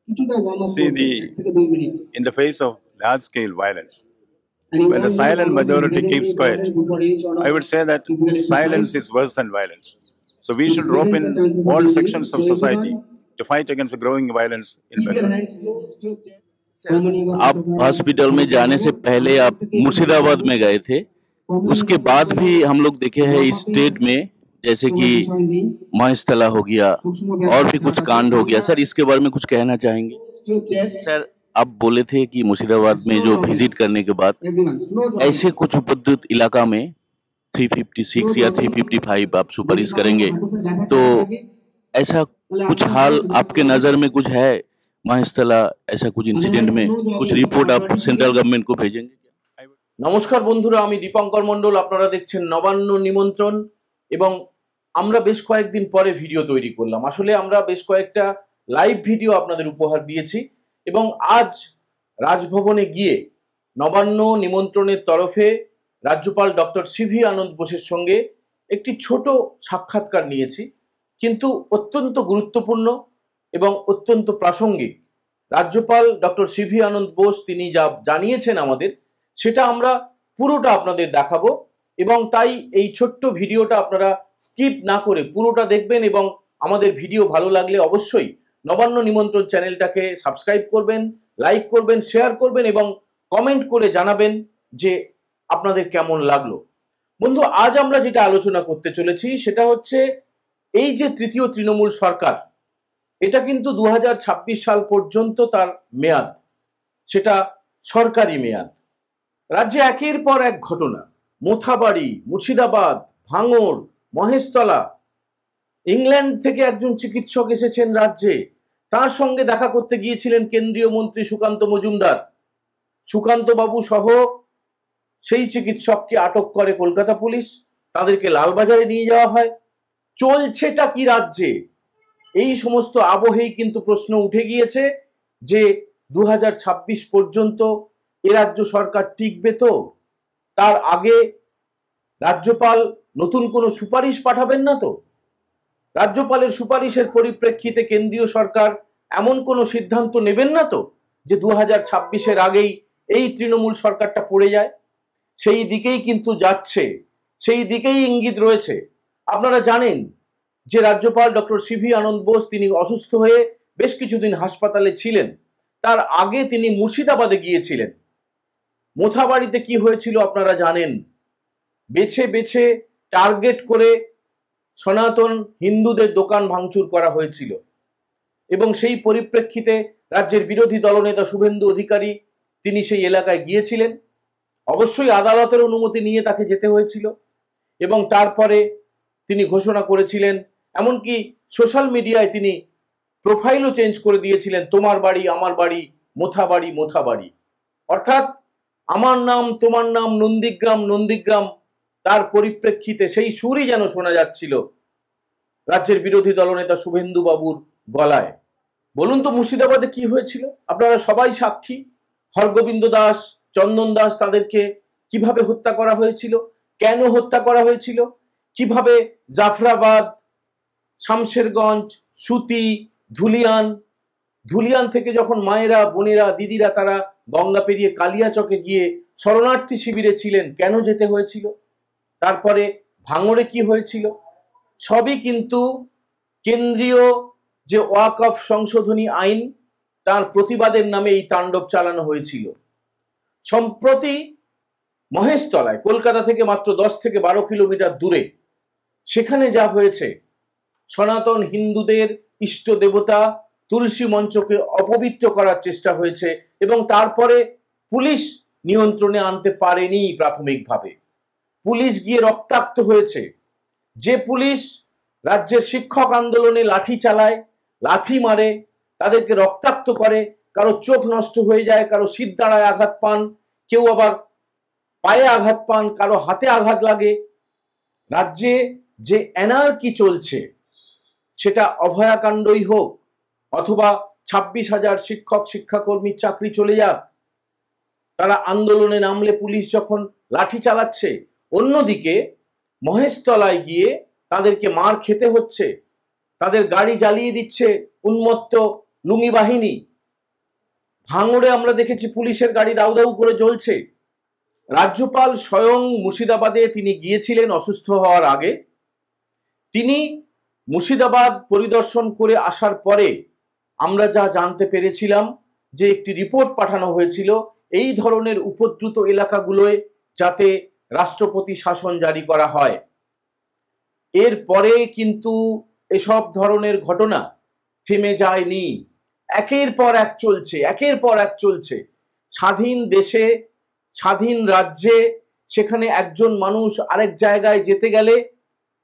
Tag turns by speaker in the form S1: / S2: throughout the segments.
S1: See, in the face of large-scale violence, when the silent majority keeps quiet, I would say that silence is worse than violence. So we should rope in all sections of society to fight against the growing violence in Bengal.
S2: आप hospital में जाने से पहले आप मुर्शिदाबाद में गए थे, उसके बाद भी हम लोग देखे हैं इस स्टेट में, जैसे कि महेशतला हो गया और भी कुछ कांड हो गया। सर, इसके बारे में कुछ कहना चाहेंगे? सर, आप बोले थे कि मुर्शिदाबाद में जो विजिट करने के बाद ऐसे कुछ उपद्रुत इलाका में 356 या 355 आप सुपारिश करेंगे, तो ऐसा कुछ हाल आपके नजर में कुछ है মহেশতলা ऐसा कुछ इंसिडेंट में कुछ रिपोर्ट आप सेंट्रल गवर्नमेंट को भेजेंगे?
S3: নমস্কার বন্ধুরা, আমি দীপঙ্কর মণ্ডল। আপনারা দেখছেন নবান্ন নিমন্ত্রণ এবং আমরা বেশ কয়েকদিন পরে ভিডিও তৈরি করলাম। আসলে আমরা বেশ কয়েকটা লাইভ ভিডিও আপনাদের উপহার দিয়েছি এবং আজ রাজভবনে গিয়ে নবান্ন নিমন্ত্রণের তরফে রাজ্যপাল ডক্টর সিভি আনন্দ বোসের সঙ্গে একটি ছোট সাক্ষাৎকার নিয়েছি, কিন্তু অত্যন্ত গুরুত্বপূর্ণ এবং অত্যন্ত প্রাসঙ্গিক। রাজ্যপাল ডক্টর সিভি আনন্দ বোস তিনি যা জানিয়েছেন আমাদের, সেটা আমরা পুরোটা আপনাদের দেখাবো এবং তাই এই ছোট্ট ভিডিওটা আপনারা স্কিপ না করে পুরোটা দেখবেন এবং আমাদের ভিডিও ভালো লাগলে অবশ্যই নবান্ন নিমন্ত্রণ চ্যানেলটাকে সাবস্ক্রাইব করবেন, লাইক করবেন, শেয়ার করবেন এবং কমেন্ট করে জানাবেন যে আপনাদের কেমন লাগলো। বন্ধু, আজ আমরা যেটা আলোচনা করতে চলেছি সেটা হচ্ছে এই যে তৃতীয় তৃণমূল সরকার, এটা কিন্তু 2026 সাল পর্যন্ত তার মেয়াদ, সেটা সরকারি মেয়াদ। রাজ্যে একের পর এক ঘটনা, মোথাবাড়ি, মুর্শিদাবাদ, ভাঙড়, মহেশতলা। ইংল্যান্ড থেকে একজন চিকিৎসক এসেছেন রাজ্যে, তার সঙ্গে দেখা করতে গিয়েছিলেন কেন্দ্রীয় মন্ত্রী সুকান্ত মজুমদার। সুকান্ত বাবু সহ সেই চিকিৎসককে আটক করে কলকাতা পুলিশ, তাদেরকে লালবাজারে নিয়ে যাওয়া হয়। চলছেটা কি রাজ্যে? এই সমস্ত আবহেই কিন্তু প্রশ্ন উঠে গিয়েছে যে 2026 পর্যন্ত এ রাজ্য সরকার টিকবে তো? তার আগে রাজ্যপাল নতুন কোনো সুপারিশ পাঠাবেন না তো? রাজ্যপালের সুপারিশের পরিপ্রেক্ষিতে কেন্দ্রীয় সরকার এমন কোনো সিদ্ধান্ত নেবেন না তো যে 2026-এর আগেই এই তৃণমূল সরকারটা পড়ে যায়? সেই দিকেই কিন্তু যাচ্ছে, সেই দিকেই ইঙ্গিত রয়েছে। আপনারা জানেন যে রাজ্যপাল ডক্টর সিভি আনন্দ বোস তিনি অসুস্থ হয়ে বেশ কিছুদিন হাসপাতালে ছিলেন। তার আগে তিনি মুর্শিদাবাদে গিয়েছিলেন। মোথাবাড়িতে কি হয়েছিল আপনারা জানেন। বেছে বেছে টার্গেট করে সনাতন হিন্দুদের দোকান ভাঙচুর করা হয়েছিল এবং সেই পরিপ্রেক্ষিতে রাজ্যের বিরোধী দলনেতা শুভেন্দু অধিকারী তিনি সেই এলাকায় গিয়েছিলেন। অবশ্যই আদালতের অনুমতি নিয়ে তাকে যেতে হয়েছিল এবং তারপরে তিনি ঘোষণা করেছিলেন, এমনকি সোশ্যাল মিডিয়ায় তিনি প্রোফাইলও চেঞ্জ করে দিয়েছিলেন, তোমার বাড়ি আমার বাড়ি, মোথাবাড়ি মোথাবাড়ি। অর্থাৎ আমার নাম তোমার নাম, নন্দীগ্রাম নন্দীগ্রাম। তার পরিপ্রেক্ষিতে সেই সুরই যেন শোনা যাচ্ছিল রাজ্যের বিরোধী দলনেতা শুভেন্দু বাবুর গলায়। বলুন তো মুর্শিদাবাদে কি হয়েছিল? আপনারা সবাই সাক্ষী। হরগোবিন্দ দাস, চন্দন দাস, তাদেরকে কিভাবে হত্যা করা হয়েছিল, কেন হত্যা করা হয়েছিল, কিভাবে জাফরাবাদ, শামশেরগঞ্জ, সুতি, ধুলিয়ান থেকে যখন মায়েরা, বোনেরা, দিদিরা তারা গঙ্গা পেরিয়ে কালিয়াচকে গিয়ে শরণার্থী শিবিরে ছিলেন, কেন যেতে হয়েছিল, তারপরে ভাঙড়ে কি হয়েছিল, সবই কিন্তু কেন্দ্রীয় যে ওয়াকফ সংশোধনী আইন তার প্রতিবাদের নামে এই তাণ্ডব চালানো হয়েছিল। সম্প্রতি মহেশতলায়, কলকাতা থেকে মাত্র 10 থেকে 12 কিলোমিটার দূরে, সেখানে যা হয়েছে, সনাতন হিন্দুদের ইষ্ট দেবতা তুলসী মঞ্চকে অপবিত্র করার চেষ্টা হয়েছে এবং তারপরে পুলিশ নিয়ন্ত্রণে আনতে পারেনি। প্রাথমিকভাবে পুলিশ গিয়ে রক্তাক্ত হয়েছে। যে পুলিশ রাজ্যের শিক্ষক আন্দোলনে লাঠি চালায়, লাঠি মারে, তাদেরকে রক্তাক্ত করে, কারো চোখ নষ্ট হয়ে যায়, কারো শিরদাঁড়ায় আঘাত পান, কেউ আবার পায়ে আঘাত পান, কারো হাতে আঘাত লাগে। রাজ্যে যে অ্যানার্কি চলছে, সেটা অভয়াকাণ্ডই হোক অথবা 26,000 শিক্ষক শিক্ষাকর্মীর চাকরি চলে যাক, তারা আন্দোলনে নামলে পুলিশ যখন লাঠি চালাচ্ছে, অন্যদিকে মহেশতলায় গিয়ে তাদেরকে মার খেতে হচ্ছে, তাদের গাড়ি জ্বালিয়ে দিচ্ছে উন্মত্ত লুঙ্গি বাহিনী, ভাঙড়ে আমরা দেখেছি পুলিশের গাড়ি দাউ দাউ করে জ্বলছে। রাজ্যপাল স্বয়ং মুর্শিদাবাদে তিনি গিয়েছিলেন অসুস্থ হওয়ার আগে। তিনি মুর্শিদাবাদ পরিদর্শন করে আসার পরে আমরা যা জানতে পেরেছিলাম যে একটি রিপোর্ট পাঠানো হয়েছিল এই ধরনের উপদ্রুত এলাকাগুলোয় যাতে রাষ্ট্রপতি শাসন জারি করা হয়। এরপরে কিন্তু এসব ধরনের ঘটনা থেমে যায়নি, একের পর এক চলছে, একের পর এক চলছে। স্বাধীন দেশে, স্বাধীন রাজ্যে সেখানে একজন মানুষ আরেক জায়গায় যেতে গেলে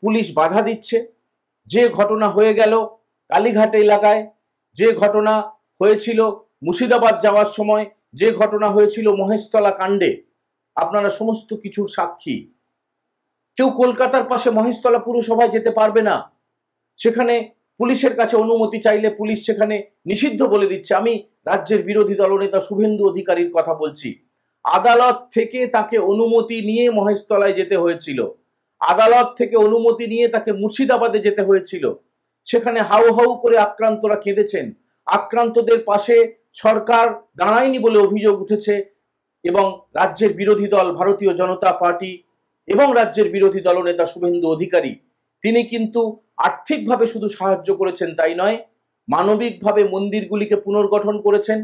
S3: পুলিশ বাধা দিচ্ছে। যে ঘটনা হয়ে গেল কালীঘাট এলাকায়, যে ঘটনা হয়েছিল মুর্শিদাবাদ যাওয়ার সময়, যে ঘটনা হয়েছিল মহেশতলা কাণ্ডে, আপনারা সমস্ত কিছুর সাক্ষী। কেউ কলকাতার পাশে মহেশতলা পুরসভায় যেতে পারবে না, সেখানে পুলিশের কাছে অনুমতি চাইলে পুলিশ সেখানে নিষিদ্ধ বলে দিচ্ছে। আমি রাজ্যের বিরোধী দলনেতা শুভেন্দু অধিকারীর কথা বলছি। আদালত থেকে তাকে অনুমতি নিয়ে মহেশতলায় যেতে হয়েছিল, আদালত থেকে অনুমতি নিয়ে তাকে মুর্শিদাবাদে যেতে হয়েছিল। সেখানে হাউ হাউ করে আক্রান্তরা কেঁদেছেন, আক্রান্তদের পাশে সরকার দাঁড়ায়নি বলে অভিযোগ উঠেছে। এবং রাজ্যের বিরোধী দল ভারতীয় জনতা পার্টি এবং রাজ্যের বিরোধী দলনেতা শুভেন্দু অধিকারী তিনি কিন্তু আর্থিকভাবে শুধু সাহায্য করেছেন তাই নয়, মানবিকভাবে মন্দিরগুলিকে পুনর্গঠন করেছেন।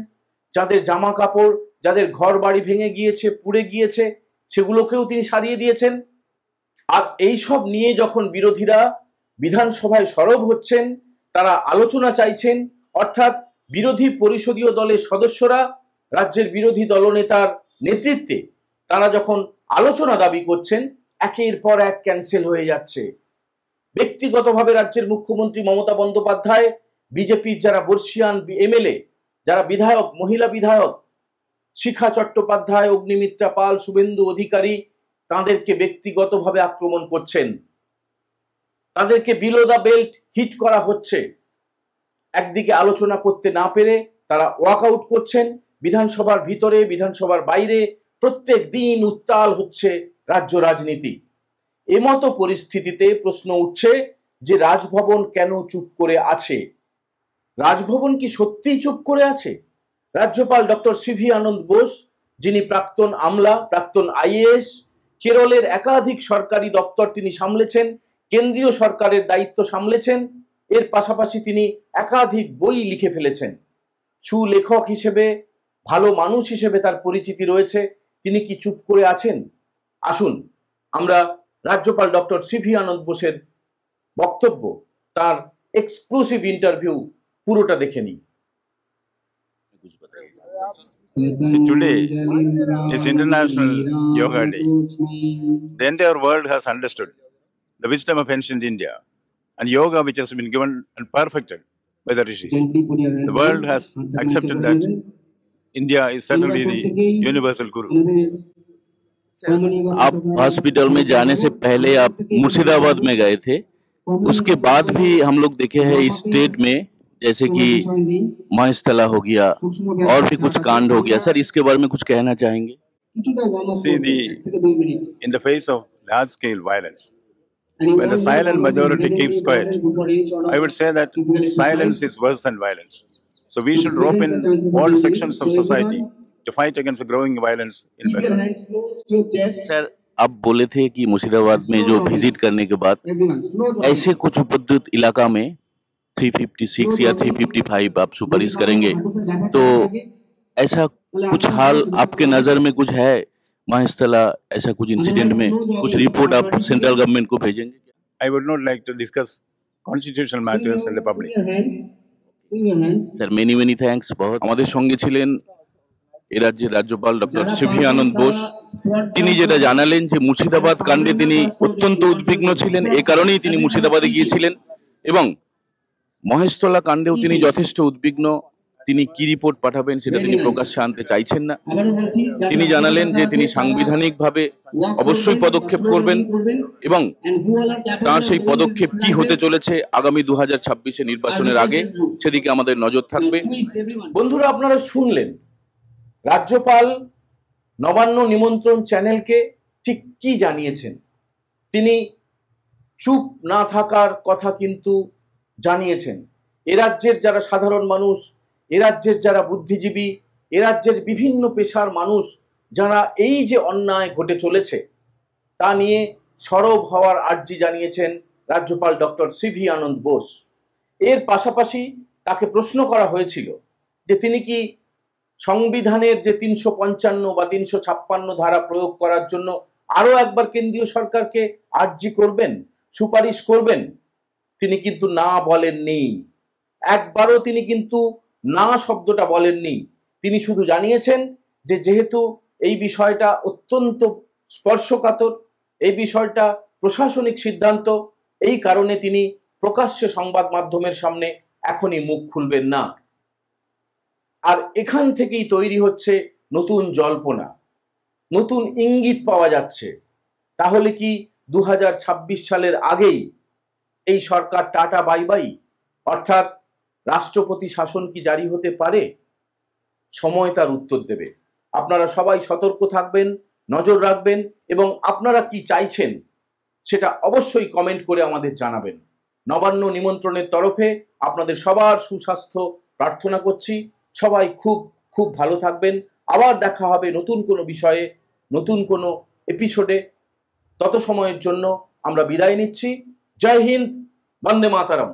S3: যাদের জামা কাপড়, যাদের ঘর বাড়ি ভেঙে গিয়েছে, পুড়ে গিয়েছে, সেগুলোকেও তিনি সারিয়ে দিয়েছেন। আর এই সব নিয়ে যখন বিরোধীরা বিধানসভায় সরব হচ্ছেন, তারা আলোচনা চাইছেন, অর্থাৎ বিরোধী পরিষদীয় দলের সদস্যরা রাজ্যের বিরোধী দলনেতার নেতৃত্বে তারা যখন আলোচনা দাবি করছেন, একের পর এক ক্যান্সেল হয়ে যাচ্ছে। ব্যক্তিগতভাবে রাজ্যের মুখ্যমন্ত্রী মমতা বন্দ্যোপাধ্যায়, বিজেপির যারা বর্ষিয়ান এমএলএ, যারা বিধায়ক, মহিলা বিধায়ক, শিখা চট্টোপাধ্যায়, অগ্নিমিত্রা পাল, শুভেন্দু অধিকারী, তাদেরকে ব্যক্তিগতভাবে আক্রমণ করছেন, তাদেরকে বিলো দ্য বেল্ট হিট করা হচ্ছে। একদিকে আলোচনা করতে না পেরে তারা ওয়াকআউট করছেন। বিধানসভার ভিতরে, বিধানসভার বাইরে প্রত্যেক দিন উত্তাল হচ্ছে রাজ্য রাজনীতি। এমতো পরিস্থিতিতে প্রশ্ন উঠছে যে রাজভবন কেন চুপ করে আছে? রাজভবন কি সত্যিই চুপ করে আছে? রাজ্যপাল ডক্টর সিভি আনন্দ বোস, যিনি প্রাক্তন আমলা, প্রাক্তন আইএএস, কেরলের একাধিক সরকারি দপ্তর তিনি সামলেছেন, কেন্দ্রীয় সরকারের দায়িত্ব সামলেছেন, এর পাশাপাশি তিনি একাধিক বই লিখে ফেলেছেন। সুলেখক হিসেবে, ভালো মানুষ হিসেবে তার পরিচিতি রয়েছে। তিনি কি চুপ করে আছেন? আসুন আমরা রাজ্যপাল ডক্টর সিভি আনন্দ বোসের বক্তব্য, তার এক্সক্লুসিভ ইন্টারভিউ পুরোটা দেখে নিই।
S1: See, today is International Yoga Day. The entire world has understood the wisdom of ancient India and yoga, which has been given and perfected by the rishis. The world has accepted that India is certainly the universal guru.
S2: आप hospital में जाने से पहले आप मुर्शिदाबाद में गए थे, उसके बाद भी हम लोग देखे हैं इस स्टेट में, जैसे कि महेशतला हो गया और भी कुछ कांड हो गया। सर, इसके बारे में कुछ कहना चाहेंगे?
S1: See, in the face of large-scale violence, when the silent majority keeps quiet, I would say that silence is worse than violence. So we should rope in all sections of society to fight against the growing violence in Bengal.
S2: Sir, आप बोले थे कि मुर्शिदाबाद में जो visit करने के बाद ऐसे कुछ उपद्रुत इलाका में 356 या 355 आप सुपारिश करेंगे, तो ऐसा कुछ हाल आपके नजर में कुछ है महेशतला, ऐसा कुछ इंसिडेंट में कुछ रिपोर्ट आप सेंट्रल गवर्नमेंट को भेजेंगे?
S1: I would not like to discuss constitutional matters in the public.
S2: Sir, many many thanks. बहुत আমাদের সঙ্গে ছিলেন এ রাজ্যের রাজ্যপাল ডক্টর সিভি আনন্দ বোস। তিনি যেটা জানালেন যে মুর্শিদাবাদ কাণ্ডে তিনি অত্যন্ত উদ্বিগ্ন ছিলেন, এ কারণেই তিনি মুর্শিদাবাদে গিয়েছিলেন, এবং মহেশতলা কাণ্ডেও তিনি যথেষ্ট উদ্বিগ্ন। তিনি কি রিপোর্ট পাঠাবেন সেটা তিনি প্রকাশ্যে আনতে চাইছেন না। তিনি জানালেন যে তিনি সাংবিধানিকভাবে অবশ্যই পদক্ষেপ করবেন এবং তার সেই পদক্ষেপ কি হতে চলেছে আগামী 2026 নির্বাচনের আগে, সেদিকে আমাদের নজর থাকবে।
S3: বন্ধুরা, আপনারা শুনলেন রাজ্যপাল নবান্ন নিমন্ত্রণ চ্যানেলকে ঠিক কি জানিয়েছেন। তিনি চুপ না থাকার কথা কিন্তু জানিয়েছেন। এ রাজ্যের যারা সাধারণ মানুষ, এ রাজ্যের যারা বুদ্ধিজীবী, এ রাজ্যের বিভিন্ন পেশার মানুষ যারা এই যে অন্যায় ঘটে চলেছে তা নিয়ে সরব হওয়ার আর্জি জানিয়েছেন রাজ্যপাল ডক্টর সিভি আনন্দ বোস। এর পাশাপাশি তাকে প্রশ্ন করা হয়েছিল যে তিনি কি সংবিধানের যে 355 বা 356 ধারা প্রয়োগ করার জন্য আরো একবার কেন্দ্রীয় সরকারকে আর্জি করবেন, সুপারিশ করবেন। তিনি কিন্তু না বলেননি, একবারও তিনি কিন্তু না শব্দটা বলেননি। তিনি শুধু জানিয়েছেন যে যেহেতু এই বিষয়টা অত্যন্ত স্পর্শকাতর, এই বিষয়টা প্রশাসনিক সিদ্ধান্ত, এই কারণে তিনি প্রকাশ্যে সংবাদ মাধ্যমের সামনে এখনই মুখ খুলবেন না। আর এখান থেকেই তৈরি হচ্ছে নতুন জল্পনা, নতুন ইঙ্গিত পাওয়া যাচ্ছে। তাহলে কি 2026 সালের আগেই এই সরকার টাটা বাই বাই, অর্থাৎ রাষ্ট্রপতি শাসন কি জারি হতে পারে? সময় তার উত্তর দেবে। আপনারা সবাই সতর্ক থাকবেন, নজর রাখবেন এবং আপনারা কি চাইছেন সেটা অবশ্যই কমেন্ট করে আমাদের জানাবেন। নবান্ন নিমন্ত্রণের তরফে আপনাদের সবার সুস্বাস্থ্য প্রার্থনা করছি। সবাই খুব খুব ভালো থাকবেন। আবার দেখা হবে নতুন কোনো বিষয়ে, নতুন কোনো এপিসোডে। তত সময়ের জন্য আমরা বিদায় নিচ্ছি। জয় হিন্দ, বন্দে মাতরম।